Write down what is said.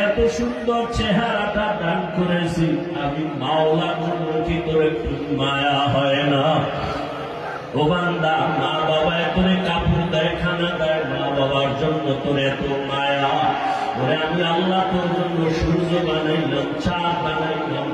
এত সুন্দর চেহারাটা দান করেছি, আমি মাওলা কি তোর একটু মায়া হয় না? ও বান্দা, মা বাবা তোরে কাপড় দেয়, খানা দেয়, মা বাবার জন্য তোর এত মায়া। ওরে আমি আল্লাহ তোর জন্য সূর্য বানাইলাম, চাঁদ বানাইলাম,